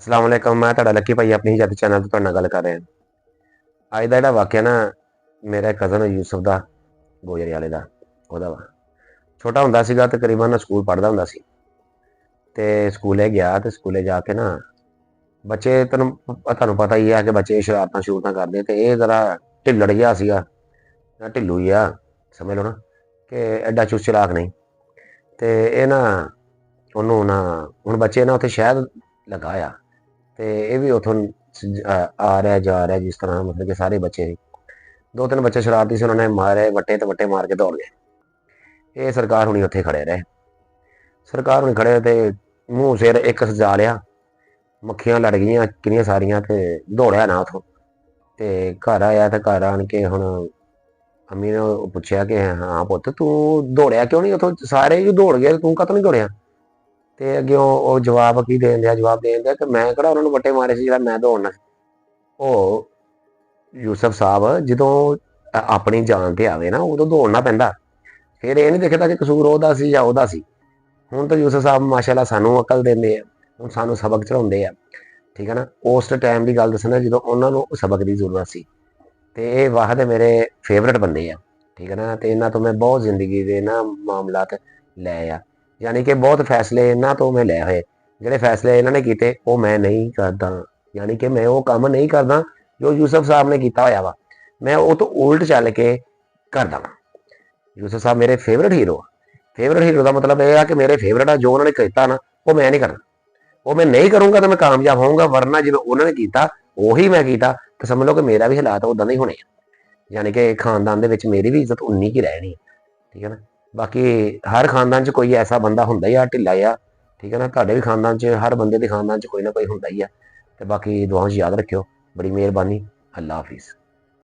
अस्सलाम वालेकुम। मैं ਤੁਹਾਡਾ ਲੱਕੀ ਭਾਈ ਆਪਣੀ ਜੱਟ ਚੈਨਲ ਤੋਂ ਤੁਹਾਡੇ ਨਾਲ ਗੱਲ ਕਰ ਰਿਹਾ। ਅੱਜ ਦਾ ਜਿਹੜਾ ਵਾਕਿਆ ਨਾ ਮੇਰਾ ਕਜ਼ਨ ਯੂਸਫ ਦਾ ਗੋਜਰੇ ਵਾਲੇ ਦਾ ਉਹਦਾ ਵਾ। ਛੋਟਾ ਹੁੰਦਾ ਸੀਗਾ ਤਕਰੀਬਨ ਸਕੂਲ ਪੜ੍ਹਦਾ ਹੁੰਦਾ ਸੀ ਤੇ ਸਕੂਲੇ ਗਿਆ ਤੇ ਸਕੂਲੇ ਜਾ ਕੇ ਨਾ ਬੱਚੇ ਤੁਹਾਨੂੰ ਪਤਾ ਹੀ ਆ ਕਿ ਬੱਚੇ ਸ਼ਰਾਰਤਾਂ ਸ਼ੁਰੂਤਾਂ ਕਰਦੇ ਤੇ ਇਹ ਜ਼ਰਾ ਢਿੱਲੜ ਜਿਹਾ ਸੀਗਾ, ਢਿੱਲੂ ਜਿਹਾ ਸਮਝ ਲਓ ਨਾ ਕਿ ਐਡਾ ਚੁਸਤ ਚਲਾਕ ਨਹੀਂ। ਤੇ ਇਹ ਨਾ ਉਹਨੂੰ ਨਾ ਹੁਣ ਬੱਚੇ ਨਾ ਉੱਥੇ ਸ਼ਹਿਦ ਲੱਗਾ ਆ ਤੇ ਇਹ ਵੀ ਉੱਥੋਂ ਆ ਰਿਹਾ ਜਾ ਰਿਹਾ ਜਿਸ ਤਰ੍ਹਾਂ ਮਤਲਬ ਕਿ ਸਾਰੇ ਬੱਚੇ ਸੀ। ਦੋ ਤਿੰਨ ਬੱਚੇ ਸ਼ਰਾਰਤੀ ਸੀ, ਉਹਨਾਂ ਨੇ ਮਾਰੇ ਵੱਟੇ ਤੇ ਵੱਟੇ ਮਾਰ ਕੇ ਦੌੜ ਗਏ। ਇਹ ਸਰਕਾਰ ਹੁਣੀ ਉੱਥੇ ਖੜੇ ਰਹੇ। ਸਰਕਾਰ ਹੁਣੀ ਖੜੇ ਤੇ ਮੂੰਹ ਸਿਰ ਇੱਕ ਸਜਾ ਲਿਆ, ਮੱਖੀਆਂ ਲੜ ਗਈਆਂ ਕਿੰਨੀਆਂ ਸਾਰੀਆਂ ਤੇ ਦੌੜਿਆ ਨਾ ਉੱਥੋਂ। ਤੇ ਘਰ ਆਇਆ ਤੇ ਘਰ ਆਣ ਕੇ ਹੁਣ ਅੰਮੀ ਨੇ ਪੁੱਛਿਆ ਕਿ ਹਾਂ ਪੁੱਤ ਤੂੰ ਦੌੜਿਆ ਕਿਉਂ ਨਹੀਂ, ਉੱਥੋਂ ਸਾਰੇ ਹੀ ਦੌੜ ਗਏ ਤੂੰ ਕਾਹਤੋਂ ਨਹੀਂ ਦੌੜਿਆ। ਤੇ ਅੱਗੇ ਉਹ ਜਵਾਬ ਕੀ ਦੇਣ ਦਿਆ, ਜਵਾਬ ਦੇਣ ਦਿਆ ਕਿ ਮੈਂ ਕਿਹੜਾ ਉਹਨਾਂ ਨੂੰ ਵੱਟੇ ਮਾਰੇ ਸੀ ਜਿਹੜਾ ਮੈਂ ਦੌੜਨਾ। ਉਹ ਯੂਸਫ ਸਾਹਿਬ ਜਦੋਂ ਆਪਣੀ ਜਾਨ ਤੇ ਆਵੇ ਨਾ ਉਦੋਂ ਦੌੜਨਾ ਪੈਂਦਾ। ਫਿਰ ਇਹ ਨਹੀਂ ਦੇਖਦਾ ਕਿ ਕਸੂਰ ਉਹਦਾ ਸੀ ਜਾਂ ਉਹਦਾ ਸੀ। ਹੁਣ ਤਾਂ ਯੂਸਫ ਸਾਹਿਬ ਮਾਸ਼ਾਅੱਲਾ ਸਾਨੂੰ ਅਕਲ ਦਿੰਦੇ ਆ, ਹੁਣ ਸਾਨੂੰ ਸਬਕ ਚੜਾਉਂਦੇ ਆ, ਠੀਕ ਹੈ ਨਾ। ਉਸ ਟਾਈਮ ਦੀ ਗੱਲ ਦੱਸਣਾ ਜਦੋਂ ਉਹਨਾਂ ਨੂੰ ਸਬਕ ਦੀ ਜ਼ਰੂਰਤ ਸੀ। ਤੇ ਇਹ ਵਾਹਦ ਮੇਰੇ ਫੇਵਰਟ ਬੰਦੇ ਆ, ਠੀਕ ਹੈ ਨਾ। ਤੇ ਇਹਨਾਂ ਤੋਂ ਮੈਂ ਬਹੁਤ ਜ਼ਿੰਦਗੀ ਦੇ ਨਾ ਮਾਮਲਾਤ ਲੈ ਆ, ਯਾਨੀ ਕਿ ਬਹੁਤ ਫੈਸਲੇ ਇਹਨਾਂ ਤੋਂ ਮੈਂ ਲੈ ਹੋਏ। ਜਿਹੜੇ ਫੈਸਲੇ ਇਹਨਾਂ ਨੇ ਕੀਤੇ ਉਹ ਮੈਂ ਨਹੀਂ ਕਰਦਾ, ਯਾਨੀ ਕਿ ਮੈਂ ਉਹ ਕੰਮ ਨਹੀਂ ਕਰਦਾ ਜੋ ਯੂਸਫ ਸਾਹਿਬ ਨੇ ਕੀਤਾ ਹੋਇਆ ਵਾ। ਮੈਂ ਉਹ ਤੋਂ ਉਲਟ ਚੱਲ ਕੇ ਕਰਦਾ ਵਾ। ਯੂਸਫ ਸਾਹਿਬ ਮੇਰੇ ਫੇਵਰਟ ਹੀਰੋ ਆ। ਫੇਵਰਟ ਹੀਰੋ ਦਾ ਮਤਲਬ ਇਹ ਆ ਕਿ ਮੇਰੇ ਫੇਵਰਟ ਆ, ਜੋ ਉਹਨਾਂ ਨੇ ਕੀਤਾ ਨਾ ਉਹ ਮੈਂ ਨਹੀਂ ਕਰਨਾ। ਉਹ ਮੈਂ ਨਹੀਂ ਕਰੂੰਗਾ ਤਾਂ ਮੈਂ ਕਾਮਯਾਬ ਹੋਊਂਗਾ, ਵਰਨਾ ਜਿਵੇਂ ਉਹਨਾਂ ਨੇ ਕੀਤਾ ਉਹੀ ਮੈਂ ਕੀਤਾ ਤਾਂ ਸਮਝ ਲਓ ਕਿ ਮੇਰਾ ਵੀ ਹਾਲਾਤ ਉਦਾਂ ਦੇ ਹੀ ਹੋਣੇ ਆ। ਯਾਨੀ ਕਿ ਖਾਨਦਾਨ ਦੇ ਵਿੱਚ ਮੇਰੀ ਵੀ ਇੱਜ਼ਤ ਉਨੀ ਕੀ ਰਹਿਣੀ ਹੈ, ਠੀਕ ਹੈ ਨਾ। ਬਾਕੀ ਹਰ ਖਾਨਦਾਨ 'ਚ ਕੋਈ ਐਸਾ ਬੰਦਾ ਹੁੰਦਾ ਹੀ ਆ ਢਿੱਲਾ ਆ, ਠੀਕ ਹੈ ਨਾ। ਤੁਹਾਡੇ ਵੀ ਖਾਨਦਾਨ 'ਚ ਹਰ ਬੰਦੇ ਦੇ ਖਾਨਦਾਨ 'ਚ ਕੋਈ ਨਾ ਕੋਈ ਹੁੰਦਾ ਹੀ ਆ। ਤੇ ਬਾਕੀ ਦੁਆਵਾਂ 'ਚ ਯਾਦ ਰੱਖਿਓ। ਬੜੀ ਮਿਹਰਬਾਨੀ। ਅੱਲਾ ਹਾਫਿਜ਼।